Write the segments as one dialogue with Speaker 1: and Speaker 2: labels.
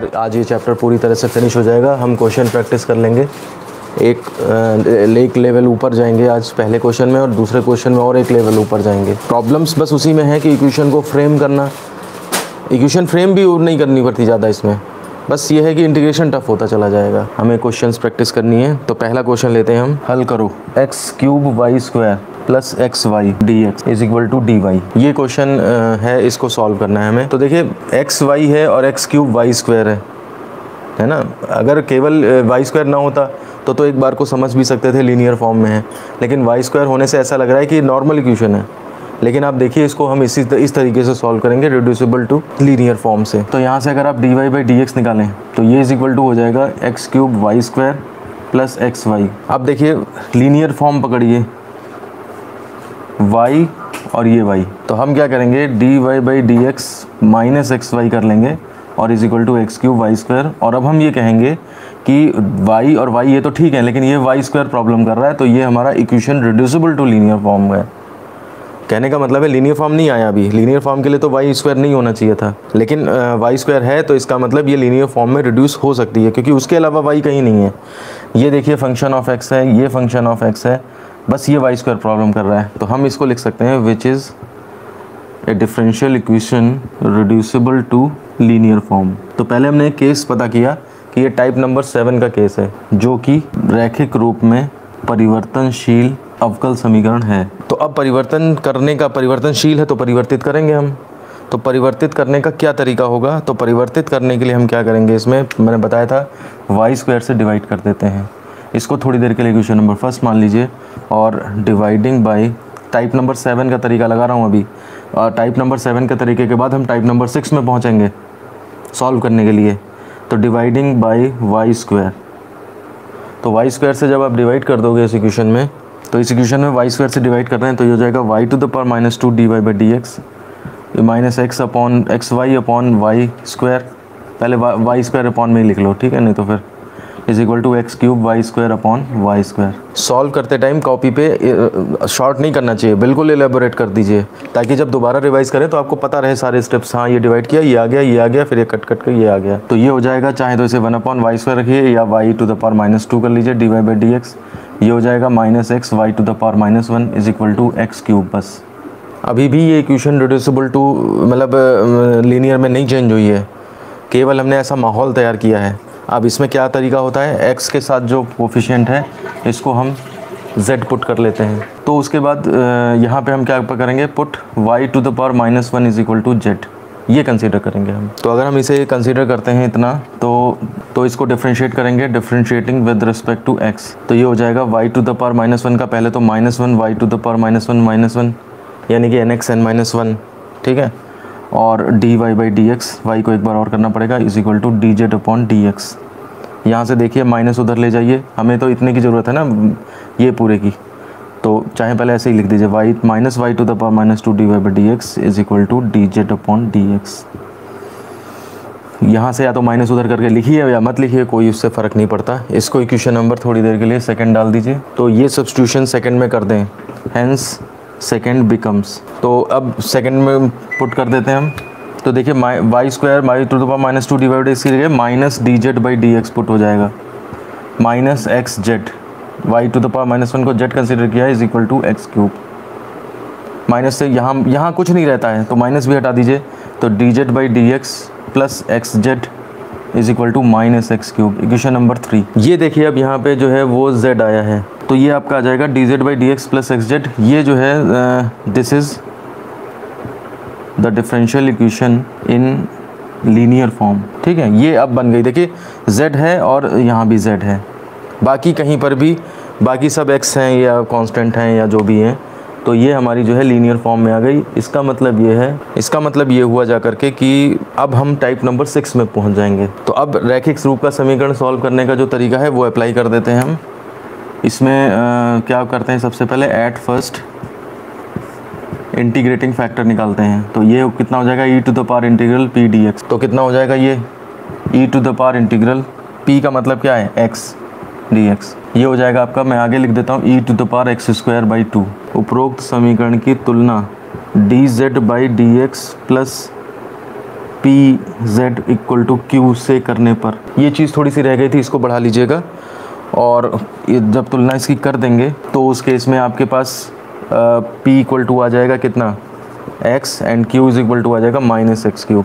Speaker 1: और आज ये चैप्टर पूरी तरह से फिनिश हो जाएगा। हम क्वेश्चन प्रैक्टिस कर लेंगे, एक लेवल ऊपर जाएंगे आज पहले क्वेश्चन में, और दूसरे क्वेश्चन में और एक लेवल ऊपर जाएंगे। प्रॉब्लम्स बस उसी में है कि इक्वेशन को फ्रेम करना, इक्वेशन फ्रेम भी नहीं करनी पड़ती ज़्यादा इसमें, बस ये है कि इंटीग्रेशन टफ होता चला जाएगा। हमें क्वेश्चंस प्रैक्टिस करनी है। तो पहला क्वेश्चन लेते हैं हम। हल करो x³ y² plus xy dx is equal to dy। ये क्वेश्चन है, इसको सॉल्व करना है हमें। तो देखिए xy है और x³ y² है ना। अगर केवल y² ना होता तो एक बार को समझ भी सकते थे, लीनियर फॉर्म में है, लेकिन y² होने से ऐसा लग रहा है कि नॉर्मल इक्वेशन है। लेकिन आप देखिए इसको हम इस तरीके से सॉल्व करेंगे, रिड्यूसिबल टू लीनियर फॉर्म से। तो यहाँ से अगर आप dy/dx निकालें तो ये इज इक्वल टू हो जाएगा x³ y² प्लस xy। अब देखिए लीनियर फॉर्म पकड़िए, y और ये y, तो हम क्या करेंगे dy/dx माइनस xy कर लेंगे और is equal to x³ y²। और अब हम ये कहेंगे कि y और y ये तो ठीक है, लेकिन ये y² प्रॉब्लम कर रहा है, तो ये हमारा equation reducible to linear form है। कहने का मतलब है लीनियर फॉर्म नहीं आया अभी, लीनियर फॉर्म के लिए तो y² नहीं होना चाहिए था, लेकिन y² है, तो इसका मतलब ये लीनियर फॉर्म में रिड्यूस हो सकती है, क्योंकि उसके अलावा y कहीं नहीं है। ये देखिए फंक्शन ऑफ x है, ये फंक्शन ऑफ x है, बस ये y² प्रॉब्लम कर रहा है। तो हम इसको लिख सकते हैं which is a differential equation reducible to linear form. तो पहले हमने एक केस पता किया कि ये टाइप नंबर 7 का केस है, जो कि रैखिक रूप में परिवर्तनशील अवकल समीकरण है। तो अब परिवर्तन करने का, परिवर्तनशील है तो परिवर्तित करेंगे हम। तो परिवर्तित करने का क्या तरीका होगा? तो परिवर्तित करने के लिए हम क्या करेंगे, इसमें मैंने बताया था y² से डिवाइड कर देते हैं इसको थोड़ी देर के लिए इक्वेशन नंबर फर्स्ट मान लीजिए, और डिवाइडिंग बाय टाइप नंबर 7 का तरीका लगा रहा हूँ अभी, और टाइप नंबर 7 के तरीके के बाद हम टाइप नंबर 6 में पहुँचेंगे सॉल्व करने के लिए। तो डिवाइडिंग बाय y², तो y² से जब आप डिवाइड कर दोगे इस इक्वेशन में, तो इस इक्वेशन में y² से डिवाइड कर रहे हैं, तो ये हो जाएगा y⁻⁻2 dy/dx minus x upon xy upon y², पहले y² अपॉन में ही लिख लो, ठीक है, नहीं तो फिर is equal to x³ y² upon y²। Solve करते टाइम कॉपी पे शॉर्ट नहीं करना चाहिए, बिल्कुल एलेबोरेट कर दीजिए, ताकि जब दोबारा रिवाइज करें तो आपको पता रहे सारे स्टेप्स। हाँ, ये डिवाइड किया, ये आ गया, ये आ गया, फिर ये कट के ये आ गया। तो ये हो जाएगा, चाहे तो इसे 1/y² रखिए या y⁻⁻2 कर लीजिए dy/dx। ये हो जाएगा minus x y⁻⁻1 is equal to x³ बस। अभी भी ये इक्वेशन रिड्यूसिबल टू मतलब लीनियर में नहीं चेंज हुई है, केवल हमने ऐसा माहौल तैयार किया है। अब इसमें क्या तरीका होता है, x के साथ जो कोफिशिएंट है इसको हम z पुट कर लेते हैं। तो उसके बाद यहाँ पे हम क्या करेंगे, put y⁻⁻1 is equal to z, ये कंसीडर करेंगे हम। तो अगर हम इसे कंसीडर करते हैं इतना, तो इसको डिफरेंशिएट करेंगे, differentiating with respect to x। तो ये हो जाएगा y⁻1 का पहले तो -1 y⁻1 -1 यानी कि nxn-1, ठीक है, और dy/dx, y को एक बार और करना पड़ेगा, इज इक्वल टू dz/dx। यहाँ से देखिए माइनस उधर ले जाइए, हमें तो इतने की ज़रूरत है ना ये पूरे की, तो चाहे पहले ऐसे ही लिख दीजिए y-2 dy/dx is equal to dz/dx। यहाँ से या तो माइनस उधर करके लिखिए या मत लिखिए, कोई उससे फ़र्क नहीं पड़ता। इसको इक्वेशन नंबर थोड़ी देर के लिए सेकंड डाल दीजिए, तो ये सब्स्टिट्यूशन सेकंड में कर दें, हैंस सेकंड बिकम्स। तो अब सेकंड में पुट कर देते हैं हम। तो देखिए y² -2 डिवाइड इसकी जगह माइनस dz/dx पुट हो जाएगा, माइनस xz, y⁻1 को z कंसिडर किया है, is equal to x³। Minus से यहाँ कुछ नहीं रहता है, तो माइनस भी हटा दीजिए, तो dz/dx plus xz is equal to minus x³, equation number 3। ये देखिए अब यहाँ पे जो है वो z आया है, तो ये आपका आ जाएगा dz/dx प्लस xz। ये जो है this is the differential equation in linear form, ठीक है। ये अब बन गई, देखिए z है और यहाँ भी z है, बाकी कहीं पर भी बाकी सब x हैं या कांस्टेंट हैं या जो भी हैं, तो ये हमारी जो है लीनियर फॉर्म में आ गई। इसका मतलब ये है, इसका मतलब ये हुआ जा करके कि अब हम टाइप नंबर 6 में पहुंच जाएंगे। तो अब रैखिक रूप का समीकरण सॉल्व करने का जो तरीका है वो अप्लाई कर देते हैं हम। इसमें क्या करते हैं, सबसे पहले एट फर्स्ट इंटीग्रेटिंग फैक्टर निकालते हैं। तो ये कितना हो जाएगा, e⁻∫ p dx। तो कितना हो जाएगा ये e⁻∫ p का मतलब क्या है, x dx। ये हो जाएगा आपका, मैं आगे लिख देता हूँ e⁻x² 2। उपरोक्त समीकरण की तुलना dz/dx plus P Z equal to Q से करने पर, ये चीज़ थोड़ी सी रह गई थी, इसको बढ़ा लीजिएगा। और ये जब तुलना इसकी कर देंगे तो उस केस में आपके पास पी इक्वल टू आ जाएगा कितना, X, and Q is equal to आ जाएगा माइनस एक्स क्यूब।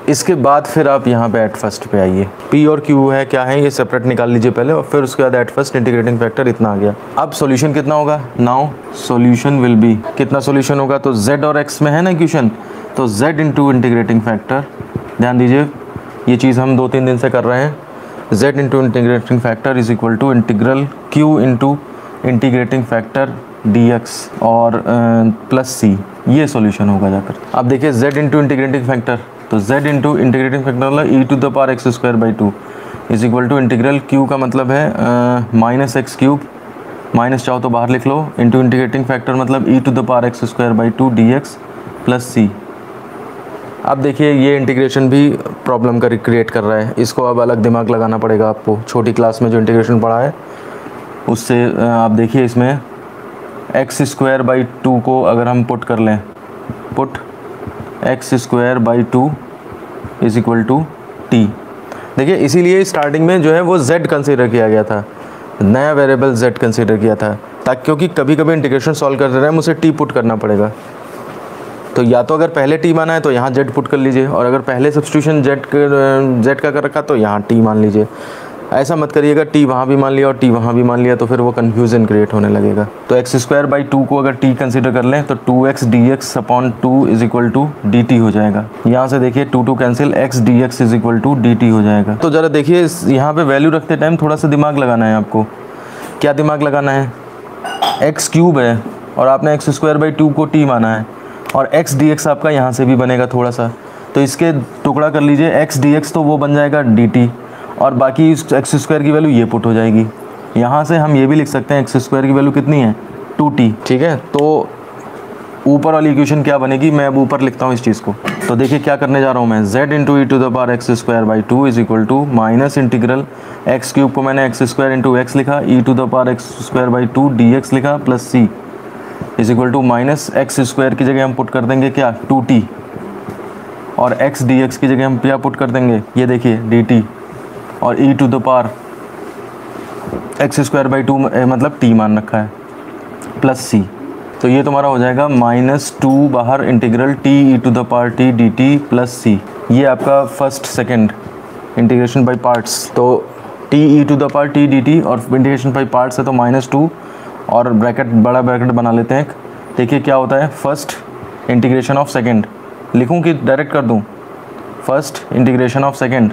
Speaker 1: इसके बाद फिर आप यहाँ पे एट फर्स्ट पे आइए, पी और क्यू है क्या है ये सेपरेट निकाल लीजिए पहले, और फिर उसके बाद एट फर्स्ट इंटीग्रेटिंग फैक्टर इतना आ गया। अब सॉल्यूशन कितना होगा, नाउ सॉल्यूशन विल बी, कितना सॉल्यूशन होगा, तो z और x में है ना इक्वेशन, तो z इंटू इंटीग्रेटिंग फैक्टर, ध्यान दीजिए ये चीज़ हम 2-3 दिन से कर रहे हैं, z into integrating factor is equal to integral q into integrating factor dx और प्लस c, ये सॉल्यूशन होगा जाकर। अब देखिए z इंटू इंटीग्रेटिंग फैक्टर, तो z इंटू इंटीग्रेटिंग फैक्टर मतलब e to the power x square by two is equal to integral q का मतलब है माइनस एक्स क्यूब, माइनस चाहो तो बाहर लिख लो, इंटू इंटीग्रेटिंग फैक्टर मतलब e to the power x square by two d x plus c. अब देखिए ये इंटीग्रेशन भी प्रॉब्लम का क्रिएट कर रहा है, इसको अब अलग दिमाग लगाना पड़ेगा आपको। छोटी क्लास में जो इंटीग्रेशन पढ़ा है उससे आप देखिए इसमें एक्स स्क्वायर बाई टू को अगर हम पुट कर लें, put X square by two is equal to T. देखिए इसीलिए स्टार्टिंग में जो है वो z कंसीडर किया गया था, नया वेरिएबल z कंसीडर किया था, ताकि क्योंकि कभी कभी इंटीग्रेशन सॉल्व करते रहे मुझे t पुट करना पड़ेगा। तो या तो अगर पहले t माना है तो यहाँ z पुट कर लीजिए, और अगर पहले सब्स्टिट्यूशन z का कर रखा तो यहाँ t मान लीजिए। ऐसा मत करिएगा t वहाँ भी मान लिया और t वहाँ भी मान लिया, तो फिर वो कन्फ्यूज़न क्रिएट होने लगेगा। तो एक्स स्क्वायर बाई टू को अगर t कंसीडर कर लें तो 2x dx upon 2 is equal to dt हो जाएगा। यहाँ से देखिए 2 cancel, x dx is equal to dt हो जाएगा। तो ज़रा देखिए यहाँ पे वैल्यू रखते टाइम थोड़ा सा दिमाग लगाना है आपको। क्या दिमाग लगाना है, एक्स क्यूब है और आपने एक्स स्क्वायर बाई टू को t माना है, और x dx आपका यहाँ से भी बनेगा थोड़ा सा, तो इसके टुकड़ा कर लीजिए, x dx तो वो बन जाएगा dt, और बाकी एक्स स्क्वायर की वैल्यू ये पुट हो जाएगी। यहाँ से हम ये भी लिख सकते हैं एक्स स्क्वायर की वैल्यू कितनी है 2t, ठीक है। तो ऊपर वाली इक्वेशन क्या बनेगी, मैं अब ऊपर लिखता हूँ इस चीज़ को। तो देखिए क्या करने जा रहा हूँ मैं, z into e to the power x square by two is equal to minus integral x cube को मैंने एक्स स्क्वायर इंटू एक्स लिखा, e to the power x square by two d x लिखा, plus c is equal to minus x square की जगह हम put कर देंगे क्या 2t, और एक्स डी एक्स की जगह हम क्या पुट कर देंगे, ये देखिए dt, और e to the power x square by two मतलब t मान रखा है, प्लस c। तो ये तुम्हारा हो जाएगा -2 बाहर integral t e to the power t dt plus c। ये आपका first second integration by parts. तो t e to the power t dt और इंटीग्रेशन बाई पार्ट्स है तो -2 और ब्रैकेट बड़ा ब्रैकेट बना लेते हैं। देखिए क्या होता है, फर्स्ट इंटीग्रेशन ऑफ सेकंड लिखूं कि डायरेक्ट कर दूं, first integration of second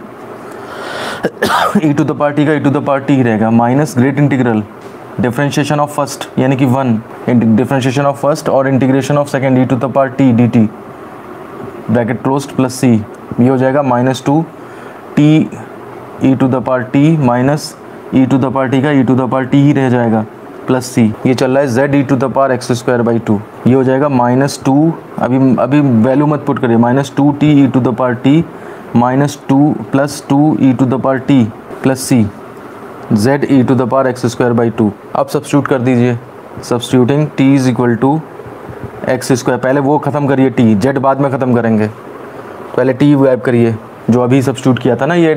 Speaker 1: e to the power t का e to the power t रहेगा, minus great integral differentiation of first यानी कि 1 डिफरेंशिएशन ऑफ फर्स्ट और integration of second e to the power t dt bracket closed plus c। ये हो जाएगा -2 t e to the power t minus e to the power t का e to the power t ही रह जाएगा plus c। ये चल रहा है z e to the power x square by 2, ये हो जाएगा -2, अभी वैल्यू मत पुट करिए, -2 t e to the power t -2 plus 2 e to the power t plus c z e to the power x square by 2। अब substitute कर दीजिए, substituting t is equal to X square, पहले वो ख़त्म करिए t, z बाद में ख़त्म करेंगे, पहले t गायब करिए जो अभी सब्स्टिट्यूट किया था ना ये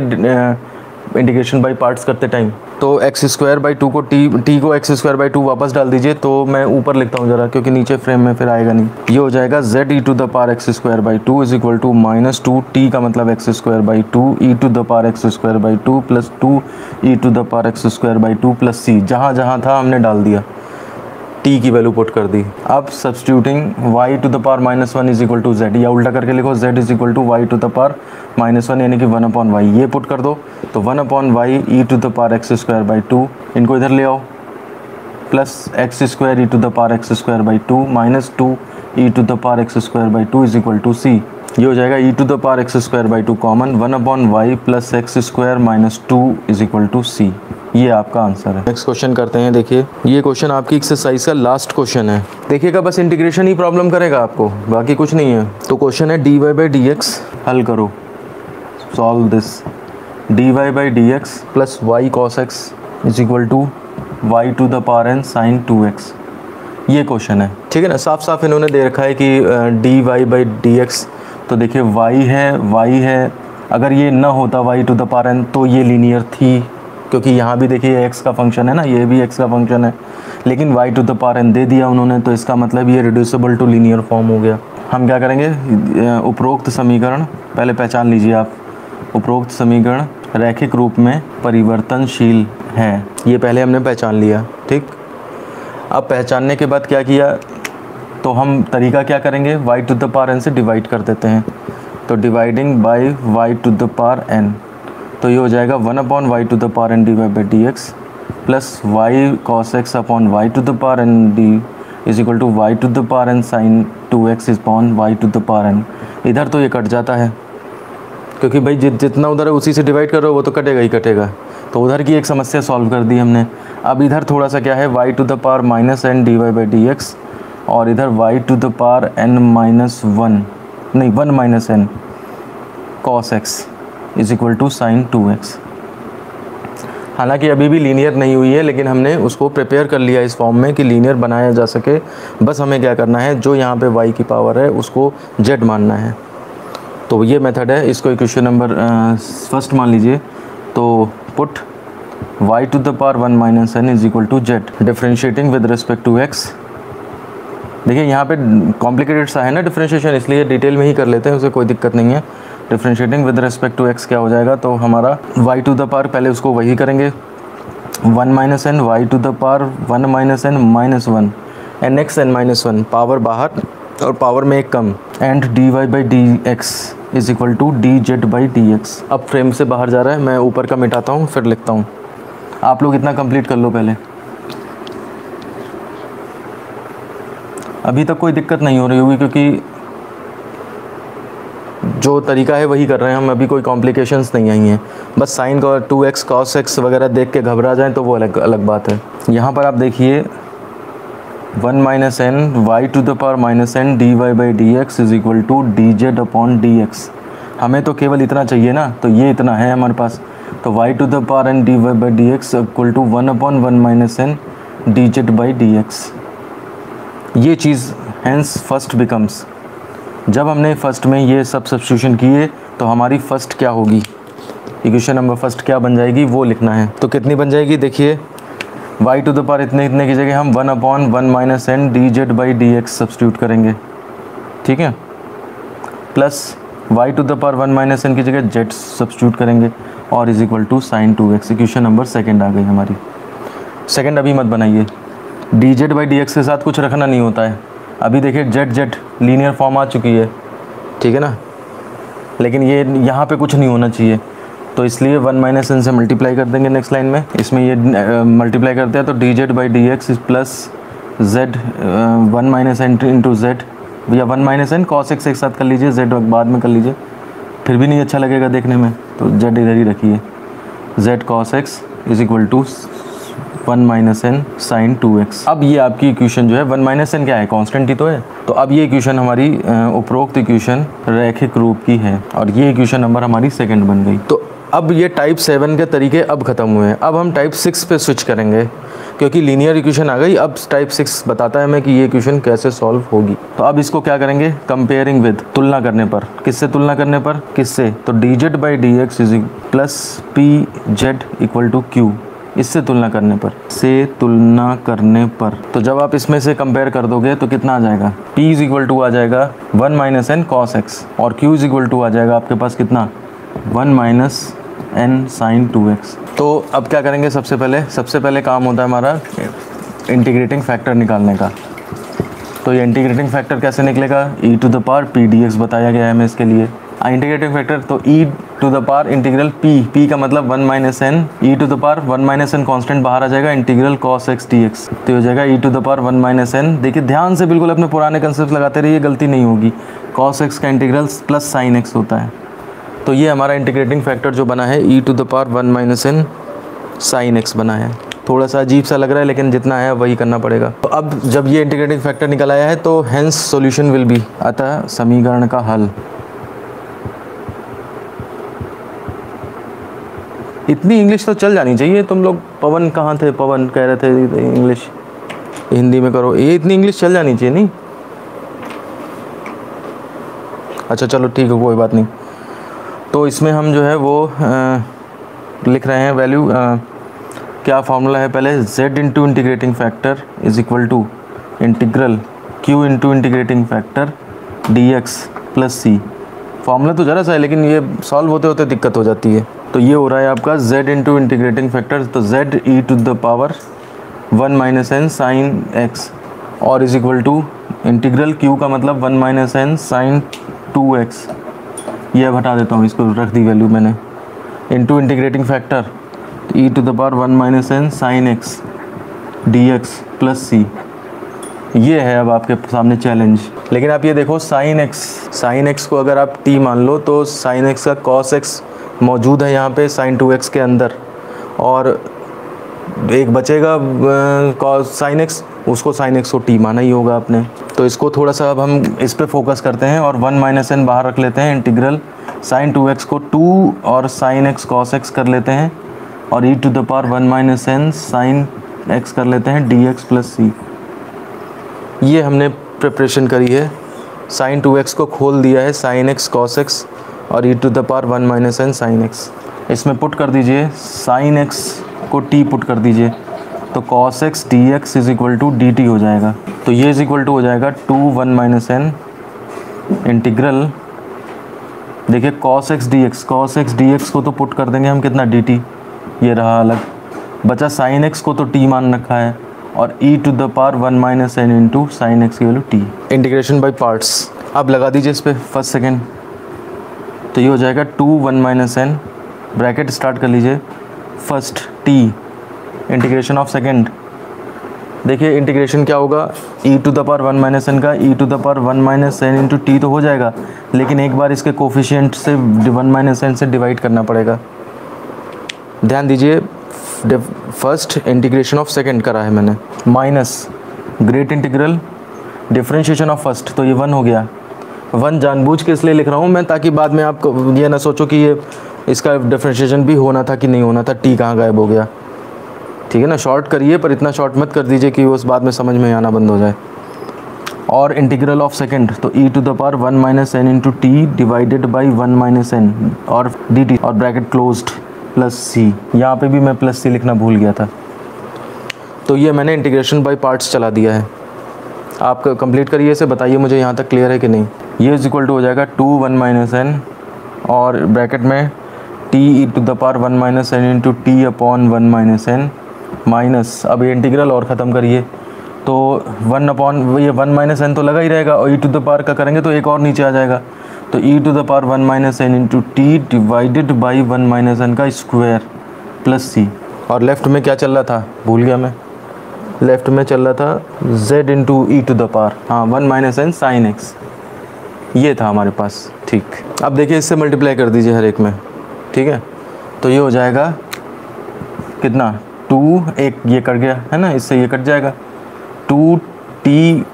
Speaker 1: इंटीग्रेशन बाई पार्ट्स करते टाइम। तो एक्स स्क्वायर बाई 2 को t को एक्स स्क्वायर बाई 2 वापस डाल दीजिए, तो मैं ऊपर लिखता हूँ ज़रा क्योंकि नीचे फ्रेम में फिर आएगा नहीं। ये हो जाएगा z e to the power x square by 2 is equal to -2 t का मतलब X square by 2 e to the power x square by 2 plus 2 e to the power x square by 2 plus c, जहाँ जहाँ था हमने डाल दिया, t की value put कर दी। अब substituting y to the power -1 is equal to z, या उल्टा करके लिखो z is equal to y to the power -1 यानी कि 1/y, ये पुट कर दो तो 1/y e to the power x square by 2, इनको इधर ले आओ, plus X square e to the power x square by 2 -2 e to the power x square by 2 is equal to c। ये हो जाएगा e to the power x square by 2 common, 1/y plus X square -2 is equal to c। ये आपका answer है। Next question करते हैं। देखिए ये क्वेश्चन आपकी एक्सरसाइज का लास्ट क्वेश्चन है। देखिएगा बस इंटीग्रेशन ही प्रॉब्लम करेगा आपको, बाकी कुछ नहीं है। तो क्वेश्चन है dy बाई डी एक्स, हल करो, solve this, dy by D x plus Y cos x is equal to Y to the power n sine 2x, ये क्वेश्चन है, ठीक है ना। साफ साफ इन्होंने दे रखा है कि dy बाई डी एक्स तो देखिए y है, अगर ये ना होता y to the power n तो ये लीनियर थी, क्योंकि यहाँ भी देखिए x का फंक्शन है ना, ये भी x का फंक्शन है, लेकिन y to the power n दे दिया उन्होंने, तो इसका मतलब ये रिड्यूसिबल टू लीनियर फॉर्म हो गया। हम क्या करेंगे, उपरोक्त समीकरण पहले पहचान लीजिए आप। उपरोक्त समीकरण रैखिक रूप में परिवर्तनशील है, ये पहले हमने पहचान लिया, ठीक। अब पहचानने के बाद क्या किया, तो हम तरीका क्या करेंगे, y to the power n से डिवाइड कर देते हैं। तो dividing by y to the power n, तो ये हो जाएगा 1/y to the power n dy by D x plus y cos x upon y to the power n d is equal to y to the power n sine 2x upon y to the power n। इधर तो ये cut जाता है, क्योंकि भाई जितना उधर है उसी से डिवाइड कर रहे हो, वो तो कटेगा ही कटेगा। तो उधर की एक समस्या सॉल्व कर दी हमने। अब इधर थोड़ा सा क्या है, y to the power minus n dy by D x, और इधर y to the power n minus 1 minus n cos x is equal to sine 2x। हालांकि अभी भी लीनियर नहीं हुई है, लेकिन हमने उसको प्रिपेयर कर लिया इस फॉर्म में कि लीनियर बनाया जा सके। बस हमें क्या करना है, जो यहाँ पे y की पावर है उसको z मानना है। तो ये मेथड है, इसको इक्वेशन नंबर फर्स्ट मान लीजिए। तो put y to the power 1 minus n is equal to z differentiating with respect to x। देखिए यहाँ पे कॉम्प्लिकेटेड सा है ना डिफ्रेंशिएशन, इसलिए डिटेल में ही कर लेते हैं, उसे कोई दिक्कत नहीं है। Differentiating with respect to x क्या हो जाएगा, तो हमारा y टू द पावर, पहले उसको वही करेंगे 1 minus n y to the power 1 minus n minus 1 n x n minus 1, power बाहर और पावर में एक कम, and d y by D x is equal to d z by D x. अब फ्रेम से बाहर जा रहा है, मैं ऊपर का मिटाता हूँ फिर लिखता हूँ। आप लोग इतना कंप्लीट कर लो पहले, अभी तक कोई दिक्कत नहीं हो रही होगी, क्योंकि जो तरीका है वही कर रहे हैं हम, अभी कोई कॉम्प्लिकेशंस नहीं आई हैं। बस साइन का 2x cos x वगैरह देख के घबरा जाएं तो वो अलग बात है। यहाँ पर आप देखिए 1 minus n y to the power minus n d y by D x is equal to d z upon d x. हमें तो केवल इतना चाहिए ना, तो ये इतना है हमारे पास। तो y to the power n d y by D x equal to 1/1 minus n d z by D x. ये चीज़ हैंस फर्स्ट बिकम्स, जब हमने फर्स्ट में ये सब सब्स्टिट्यूशन किए तो हमारी फर्स्ट क्या होगी, इक्वेशन नंबर फर्स्ट क्या बन जाएगी वो लिखना है। तो कितनी बन जाएगी, देखिए y टू द पावर इतने की जगह हम 1/1 minus n d z by D x substitute करेंगे, ठीक है, plus y to the power 1 minus n की जगह z सब्स्टिट्यूट करेंगे, और is equal to sine 2x। Equation number second आ गई हमारी। सेकेंड अभी मत बनाइए, d z by D x के साथ कुछ रखना नहीं होता है। अभी देखिए जेड लीनियर फॉर्म आ चुकी है, ठीक है ना, लेकिन ये यहाँ पे कुछ नहीं होना चाहिए, तो इसलिए 1 माइनस एन से मल्टीप्लाई कर देंगे नेक्स्ट लाइन में। इसमें ये मल्टीप्लाई करते हैं तो d z by D x plus z 1 minus n into z, या 1 माइनस एन कॉस एक्स एक साथ कर लीजिए, जेड बाद में कर लीजिए, फिर भी नहीं अच्छा लगेगा देखने में, तो जेड इधर ही रखिए। Z cos x is equal to 1 minus n sine 2x। अब ये आपकी इक्वेशन जो है 1 माइनस एन क्या है, कांस्टेंट ही तो है। तो अब ये इक्वेशन हमारी उपरोक्त इक्वेशन रैखिक रूप की है, और ये इक्वेशन नंबर हमारी सेकंड बन गई। तो अब ये टाइप 7 के तरीके अब ख़त्म हुए हैं। अब हम टाइप 6 पे स्विच करेंगे, क्योंकि लीनियर इक्वेशन आ गई। अब टाइप 6 बताता है हमें कि ये इक्वेशन कैसे सॉल्व होगी। तो अब इसको क्या करेंगे, कंपेयरिंग विद, तुलना करने पर। किससे तुलना करने पर, किससे, तो d z by D x is plus P Z equal to q, इससे तुलना करने पर। तो जब आप इसमें से कंपेयर कर दोगे तो कितना आ जाएगा, p इज इक्वल टू आ जाएगा 1 माइनस एन कॉस एक्स, और q इज इक्वल टू आ जाएगा आपके पास कितना, 1 माइनस एन साइन 2x। तो अब क्या करेंगे, सबसे पहले काम होता है हमारा इंटीग्रेटिंग फैक्टर निकालने का। तो ये इंटीग्रेटिंग फैक्टर कैसे निकलेगा, e to the power p d x बताया गया है हमें इसके लिए। इंटीग्रेटिंग फैक्टर तो e to the power integral p का मतलब 1 minus n, e to the power 1 minus n constant बाहर आ जाएगा, इंटीग्रल cos x dx, तो हो जाएगा e to the power 1 minus n. देखिए ध्यान से बिल्कुल अपने पुराने कंसेप्ट लगाते रहिए, गलती नहीं होगी। cos x का इंटीग्रल प्लस साइन x होता है। तो ये हमारा इंटीग्रेटिंग फैक्टर जो बना है e to the power 1 minus n sine x बना है। थोड़ा सा अजीब सा लग रहा है, लेकिन जितना है वही करना पड़ेगा। तो अब जब ये इंटीग्रेटिंग फैक्टर निकल आया है तो हेंस सॉल्यूशन विल बी, अतः समीकरण का हल। इतनी इंग्लिश तो चल जानी चाहिए। तुम लोग, पवन कहाँ थे, पवन कह रहे थे इंग्लिश हिंदी में करो, ये इतनी इंग्लिश चल जानी चाहिए नहीं। अच्छा चलो ठीक है, कोई बात नहीं। तो इसमें हम जो है वो लिख रहे हैं वैल्यू, क्या फार्मूला है पहले, z into integrating factor is equal to integral q into integrating factor dx plus c। Formula तो ज़रा सा है लेकिन ये सॉल्व होते होते दिक्कत हो जाती है। तो ये हो रहा है आपका z इंटू इंटीग्रेटिंग फैक्टर, तो z e to the power 1 minus n sine x और is equal to integral q का मतलब 1 माइनस एन साइन 2x। ये अब हटा देता हूँ, इसको रख दी वैल्यू मैंने, into integrating factor e to the power 1 minus n sine x dx plus c। ये है अब आपके सामने चैलेंज। लेकिन आप ये देखो साइन एक्स को अगर आप t मान लो तो साइन एक्स का कॉस एक्स मौजूद है यहाँ पे साइन 2x के अंदर, और एक बचेगा कॉस साइन एक्स, उसको साइन एक्स को t माना ही होगा आपने। तो इसको थोड़ा सा अब हम इस पे फोकस करते हैं और 1 माइनस एन बाहर रख लेते हैं, इंटीग्रल साइन 2x को 2 और साइन एक्स कॉस एक्स कर लेते हैं, और e to the power 1 minus n sine x कर लेते हैं dx प्लस c। ये हमने प्रिपरेशन करी है, साइन 2x को खोल दिया है साइन एक्स कॉस एक्स और e to the power 1 minus n sine x. इसमें पुट कर दीजिए साइन एक्स को t पुट कर दीजिए, तो cos x d x is equal to d t हो जाएगा। तो ये इज इक्वल टू हो जाएगा 2 1 माइनस एन इंटीग्रल, देखिए कॉस एक्स डी एक्स को तो पुट कर देंगे हम कितना डी टी, ये रहा अलग, बचा साइन एक्स को तो t मान रखा है, और e to the power 1 minus n into sine x की value t। Integration by parts अब लगा दीजिए इस पर फर्स्ट सेकेंड, तो ये हो जाएगा 2 1 माइनस एन, ब्रैकेट स्टार्ट कर लीजिए, first t integration of second, देखिए इंटीग्रेशन क्या होगा, e to the power 1 minus n का e to the power 1 minus n into t तो हो जाएगा, लेकिन एक बार इसके कोफिशिएंट से 1 माइनस एन से डिवाइड करना पड़ेगा। ध्यान दीजिए फर्स्ट इंटीग्रेशन ऑफ सेकंड करा है मैंने, minus great integral differentiation of first, तो ये 1 हो गया। 1 जानबूझ के इसलिए लिख रहा हूँ मैं ताकि बाद में आप ये ना सोचो कि ये इसका डिफरेंशिएशन भी होना था कि नहीं होना था, टी कहाँ गायब हो गया, ठीक है ना। शॉर्ट करिए पर इतना शॉर्ट मत कर दीजिए कि वो उस बाद में समझ में आना बंद हो जाए। और इंटीग्रल ऑफ सेकंड, तो e to the power 1 minus n into t divided by 1 minus n और डी टी और ब्रैकेट क्लोज्ड प्लस सी। यहाँ पे भी मैं प्लस सी लिखना भूल गया था। तो ये मैंने इंटीग्रेशन बाय पार्ट्स चला दिया है, आप कंप्लीट करिए इसे, बताइए मुझे यहाँ तक क्लियर है कि नहीं। ये इज इक्वल टू हो जाएगा 2 1 माइनस एन और ब्रैकेट में t e to the power 1 minus n into t upon 1 minus n minus, अब ये इंटीग्रल और ख़त्म करिए, तो 1 अपॉन ये 1 माइनस एन तो लगा ही रहेगा, और ई टू द पावर का करेंगे तो एक और नीचे आ जाएगा, तो e to the power 1 minus n into t divided by 1 minus n का स्क्वायर प्लस सी। और लेफ्ट में क्या चल रहा था भूल गया मैं, लेफ्ट में चल रहा था z into e to the power, हाँ 1 माइनस एन साइन एक्स, ये था हमारे पास। ठीक, अब देखिए इससे मल्टीप्लाई कर दीजिए हर एक में, ठीक है। तो ये हो जाएगा कितना, 2 एक ये कट गया है ना, इससे ये कट जाएगा, 2 t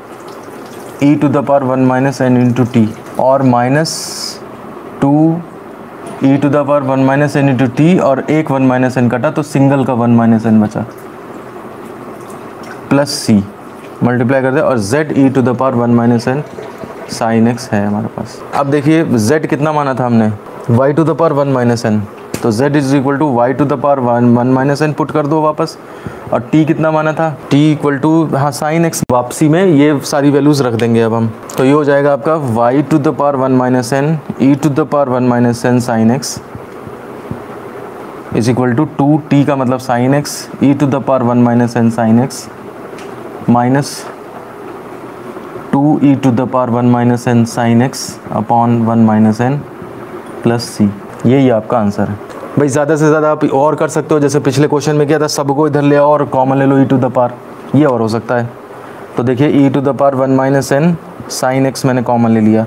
Speaker 1: e to the power 1 minus n into t और minus 2 e to the power 1 minus n into t, और एक 1 माइनस एन कटा तो सिंगल का 1 माइनस एन बचा, प्लस सी मल्टीप्लाई कर दे, और z e to the power 1 minus n sine x है हमारे पास। अब देखिए z कितना माना था हमने, y to the power 1 minus n, तो z is equal to Y to the power 1 minus n put कर दो वापस, और t कितना माना था, t इक्वल टू हाँ साइन एक्स, वापसी में ये सारी वैल्यूज़ रख देंगे अब हम। तो ये हो जाएगा आपका y to the power 1 minus n e to the power 1 minus n sine x is equal to 2t का मतलब sine x e to the power 1 minus n sine x minus 2 e to the power 1 minus n sine x upon 1 minus n plus c. यही आपका answer है भाई। ज़्यादा से ज़्यादा आप और कर सकते हो, जैसे पिछले क्वेश्चन में किया था, सबको इधर ले आओ और कॉमन ले लो ई टू द पावर, ये और हो सकता है। तो देखिए e to the power 1 minus n sine x मैंने कॉमन ले लिया,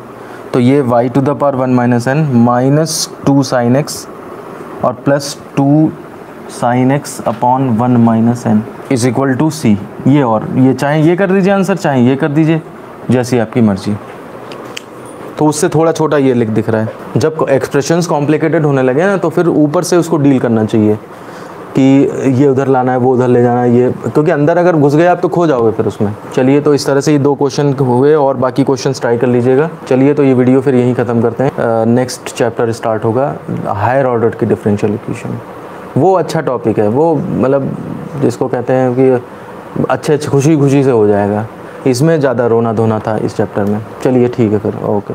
Speaker 1: तो ये y to the power 1 minus n minus 2 sine x और plus 2 sine x upon 1 minus n is equal to c. ये और ये चाहे ये कर दीजिए आंसर, चाहे ये कर दीजिए, जैसी आपकी मर्जी। तो उससे थोड़ा छोटा ये दिख रहा है। जब एक्सप्रेशंस कॉम्प्लिकेटेड होने लगे ना तो फिर ऊपर से उसको डील करना चाहिए। कि ये उधर लाना है, वो उधर ले जाना है, ये, क्योंकि अंदर अगर घुस गए आप तो खो जाओगे फिर उसमें। चलिए, तो इस तरह से ये 2 क्वेश्चन हुए और बाकी क्वेश्चन ट्राई कर लीजिएगा। चलिए, तो ये वीडियो फिर यहीं ख़त्म करते हैं। नेक्स्ट चैप्टर स्टार्ट होगा हायर ऑर्डर की डिफरेंशियल इक्वेशन। वो अच्छा टॉपिक है, वो मतलब जिसको कहते हैं कि अच्छे खुशी खुशी से हो जाएगा। इसमें ज़्यादा रोना धोना था इस चैप्टर में। चलिए ठीक है फिर, ओके।